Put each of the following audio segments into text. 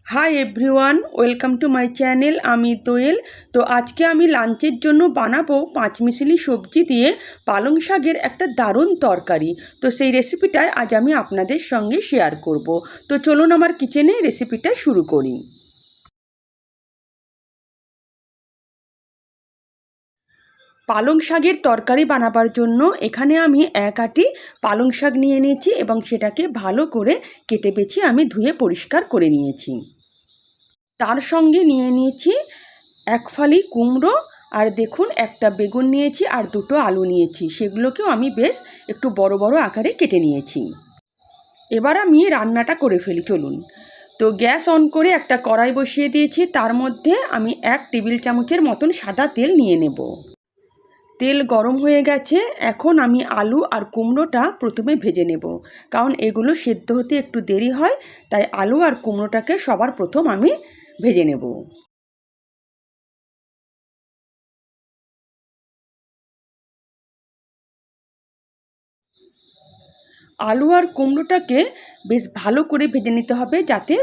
Hi everyone, welcome to my channel. আমি দোয়েল। তো আজকে আমি লাঞ্চের জন্য বানাবো পাঁচমিশালি সবজি দিয়ে পালং শাকের একটা দারুণ তরকারি। তো সেই রেসিপিটাই আজ আমি আপনাদের সঙ্গে শেয়ার করব। তো চলুন আমার কিচেনে রেসিপিটা শুরু করি। পালং শাকের তরকারি বানাবার জন্য এখানে আমি এক আঁটি পালং শাক নিয়ে নিয়েছি এবং সেটাকে ভালো করে কেটে বেছে আমি ধুয়ে পরিষ্কার করে নিয়েছি। তার সঙ্গে নিয়ে নিয়েছি এক ফালি কুমড়ো, আর দেখুন একটা বেগুন নিয়েছি আর দুটো আলু নিয়েছি, সেগুলোকেও আমি বেশ একটু বড় বড় আকারে কেটে নিয়েছি। এবার আমি রান্নাটা করে ফেলি, চলুন। তো গ্যাস অন করে একটা কড়াই বসিয়ে দিয়েছি, তার মধ্যে আমি 1 টেবিল চামচের মতন সাদা তেল নিয়ে নেব। তেল গরম হয়ে গেছে, এখন আমি আলু আর কুমড়োটা প্রথমে ভেজে নেব, কারণ এগুলো সেদ্ধ হতে একটু দেরি হয়, তাই আলু আর কুমড়োটাকে সবার প্রথম আমি ভেজে নেব। আলু আর কুমড়োটাকে বেশ ভালো করে ভেজে নিতে হবে, যাতে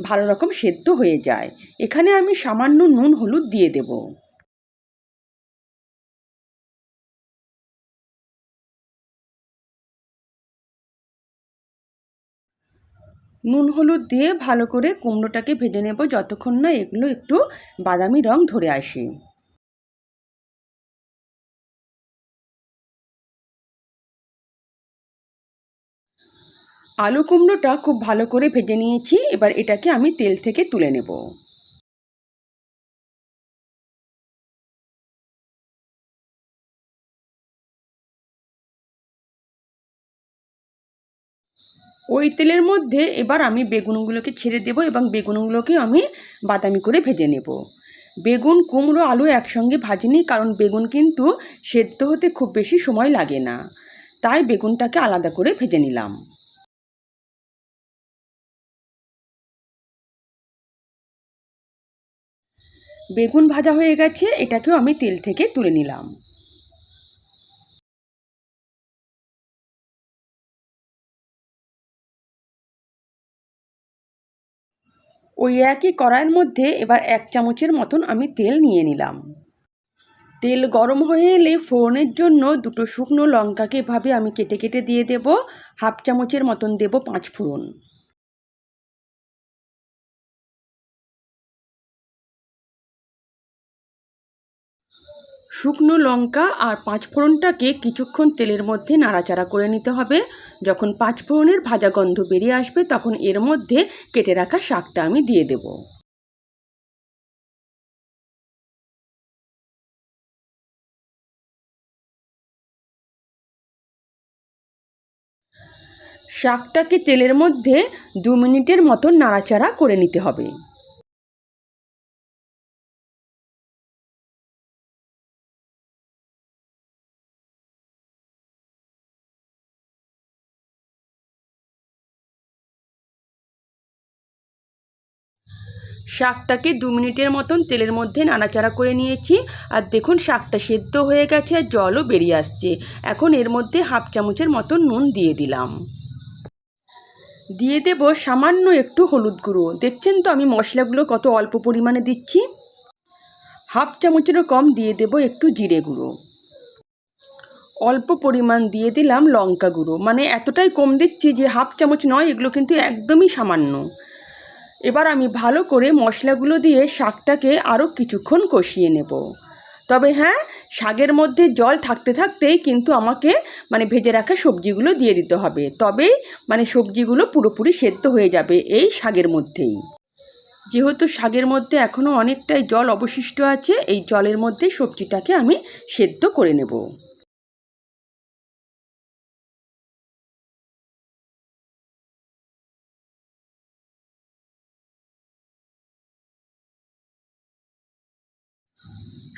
ভালো রকম সেদ্ধ হয়ে যায়। এখানে আমি সামান্য নুন হলুদ দিয়ে দেব। নুন হলুদ দিয়ে ভালো করে কুমড়োটাকে ভেজে নেব যতক্ষণ না এগুলো একটু বাদামি রং ধরে আসে। আলু কুমড়োটা খুব ভালো করে ভেজে নিয়েছি, এবার এটাকে আমি তেল থেকে তুলে নেব। ওই তেলের মধ্যে এবার আমি বেগুনগুলোকে ছেড়ে দেব এবং বেগুনগুলোকে আমি বাদামি করে ভেজে নেব। বেগুন কুমড়ো আলু একসঙ্গে ভাজিনি, কারণ বেগুন কিন্তু সেদ্ধ হতে খুব বেশি সময় লাগে না, তাই বেগুনটাকে আলাদা করে ভেজে নিলাম। বেগুন ভাজা হয়ে গেছে, এটাকেও আমি তেল থেকে তুলে নিলাম। ওই একই কড়াইয়ের মধ্যে এবার 1 চামচের মতন আমি তেল নিয়ে নিলাম। তেল গরম হয়ে এলে ফোড়নের জন্য দুটো শুকনো লঙ্কাকে এভাবে আমি কেটে কেটে দিয়ে দেব। হাফ চামচের মতন দেব 5 ফোড়ন। শুকনো লঙ্কা আর 5 ফোড়নটাকে কিছুক্ষণ তেলের মধ্যে নাড়াচাড়া করে নিতে হবে। যখন 5 ফোড়নের ভাজা গন্ধ বেরিয়ে আসবে, তখন এর মধ্যে কেটে রাখা শাকটা আমি দিয়ে দেব। শাকটাকে তেলের মধ্যে 2 মিনিটের মতন নাড়াচাড়া করে নিতে হবে। শাকটাকে 2 মিনিটের মতন তেলের মধ্যে নাড়াচাড়া করে নিয়েছি, আর দেখুন শাকটা সেদ্ধ হয়ে গেছে আর জলও বেরিয়ে আসছে। এখন এর মধ্যে হাফ চামচের মতন নুন দিয়ে দিলাম। দিয়ে দেব সামান্য একটু হলুদ গুঁড়ো। দেখছেন তো আমি মশলাগুলো কত অল্প পরিমাণে দিচ্ছি। হাফ চামচেরও কম দিয়ে দেব একটু জিরে গুঁড়ো। অল্প পরিমাণ দিয়ে দিলাম লঙ্কা গুঁড়ো, মানে এতটাই কম দিচ্ছি যে হাফ চামচ নয়, এগুলো কিন্তু একদমই সামান্য। এবার আমি ভালো করে মশলাগুলো দিয়ে শাকটাকে আরও কিছুক্ষণ কষিয়ে নেব। তবে হ্যাঁ, শাকের মধ্যে জল থাকতে থাকতেই কিন্তু আমাকে ভেজে রাখা সবজিগুলো দিয়ে দিতে হবে, তবেই সবজিগুলো পুরোপুরি সেদ্ধ হয়ে যাবে এই শাকের মধ্যেই। যেহেতু শাকের মধ্যে এখনও অনেকটাই জল অবশিষ্ট আছে, এই জলের মধ্যে সবজিটাকে আমি সেদ্ধ করে নেব।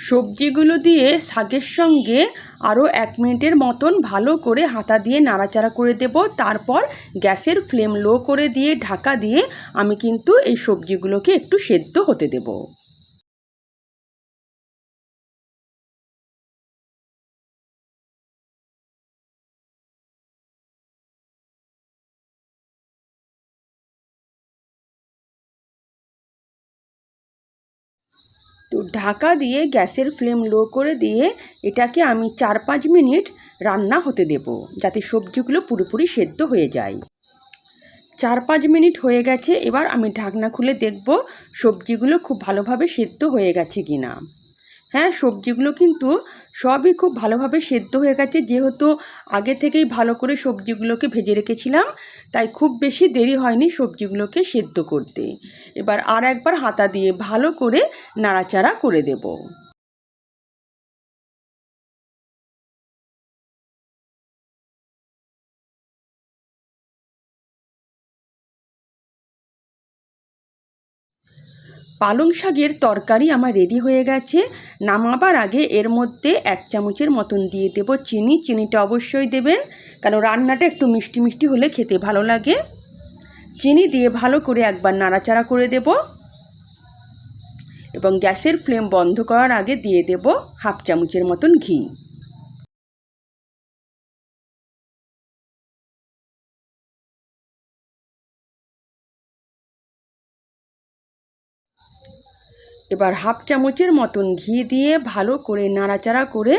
সবজিগুলো দিয়ে শাকের সঙ্গে আরও 1 মিনিটের মতন ভালো করে হাতা দিয়ে নাড়াচাড়া করে দেব। তারপর গ্যাসের ফ্লেম লো করে দিয়ে ঢাকা দিয়ে আমি কিন্তু এই সবজিগুলোকে একটু সেদ্ধ হতে দেব। তো ঢাকা দিয়ে গ্যাসের ফ্লেম লো করে দিয়ে এটাকে আমি 4-5 মিনিট রান্না হতে দেব, যাতে সবজিগুলো পুরোপুরি সেদ্ধ হয়ে যায়। 4-5 মিনিট হয়ে গেছে। এবার আমি ঢাকনা খুলে দেখব সবজিগুলো খুব ভালোভাবে সেদ্ধ হয়ে গেছে কিনা। হ্যাঁ, সবজিগুলো কিন্তু সবই খুব ভালোভাবে সেদ্ধ হয়ে গেছে। যেহেতু আগে থেকেই ভালো করে সবজিগুলোকে ভেজে রেখেছিলাম, তাই খুব বেশি দেরি হয়নি সবজিগুলোকে সেদ্ধ করতে। এবার আর একবার হাতা দিয়ে ভালো করে নাড়াচাড়া করে দেব। পালং শাকের তরকারি আমার রেডি হয়ে গেছে। নামাবার আগে এর মধ্যে 1 চামচের মতন দিয়ে দেব চিনি। চিনিটা অবশ্যই দেবেন, কারণ রান্নাটা একটু মিষ্টি মিষ্টি হলে খেতে ভালো লাগে। চিনি দিয়ে ভালো করে একবার নাড়াচাড়া করে দেব এবং গ্যাসের ফ্লেম বন্ধ করার আগে দিয়ে দেব 1/2 চামচের মতন ঘি। এবার 1/2 চামচের মতন ঘি দিয়ে ভালো করে নাড়াচাড়া করে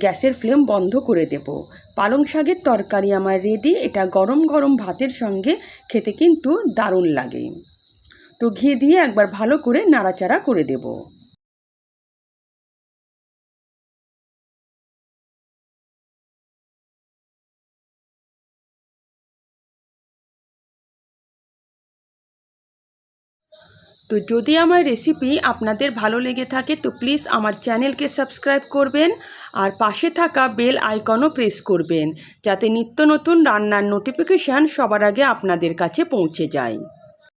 গ্যাসের ফ্লেম বন্ধ করে দেব। পালং শাকের তরকারি আমার রেডি। এটা গরম গরম ভাতের সঙ্গে খেতে কিন্তু দারুণ লাগে। তো ঘি দিয়ে একবার ভালো করে নাড়াচাড়া করে দেব। তো যদি আমার রেসিপি আপনাদের ভালো লেগে থাকে তো প্লিজ আমার চ্যানেলকে সাবস্ক্রাইব করবেন আর পাশে থাকা বেল আইকনও প্রেস করবেন, যাতে নিত্য নতুন রান্নার নোটিফিকেশান সবার আগে আপনাদের কাছে পৌঁছে যায়।